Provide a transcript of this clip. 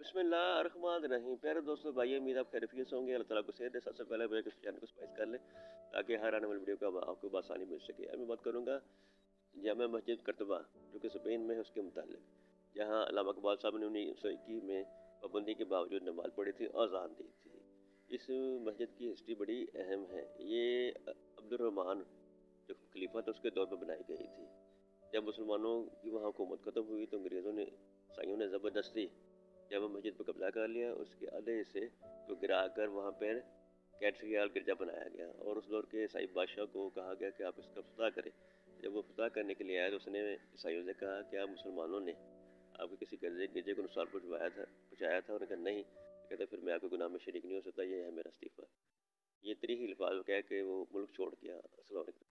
बिस्मिल्लाहिर्रहमानिर्रहीम। प्यारे दोस्तों, भाई उम्मीद आप खैरियत से होंगे। अल्लाह ताला को सेहत दे। सबसे पहले मेरे चैनल को सब्सक्राइब कर लें ताकि हर आने वाली वीडियो का आपको आसानी मिल सके। अब मैं बात करूँगा जामा मस्जिद करतबा जो कि स्पेन में है उसके मुतालिक, जहाँ अल्लामा इकबाल साहब ने 1921 में पाबंदी के बावजूद नमाज पढ़ी थी और अज़ान दी थी। इस मस्जिद की हिस्ट्री बड़ी अहम है। ये अब्दुर्रहमान जो खलीफा था उसके दौर में बनाई गई थी। जब मुसलमानों की वहाँ हुकूमत ख़त्म हुई तो अंग्रेज़ों ने, ईसाइयों ने ज़बरदस्ती जामा मस्जिद पर कब्जा कर लिया। उसके आधे हिस्से को गिरा कर वहाँ पर कैथेड्रल गिरजा बनाया गया और उस दौर के ईसाई बादशाह को कहा गया कि आप इसका फतह करें। जब वो फतह करने के लिए आया तो उसने ईसाइयों से कहा कि आप मुसलमानों ने आपके किसी गिरजे को नुकसान पहुँचाया था। उन्होंने कहा नहीं। कहते फिर मैं आपके गुनाह में शरीक नहीं हो सकता, ये है मेरा इस्तीफ़ा। ये 3 ही अल्फाज कह के वो मुल्क छोड़ गया। अस्सलाम वालेकुम।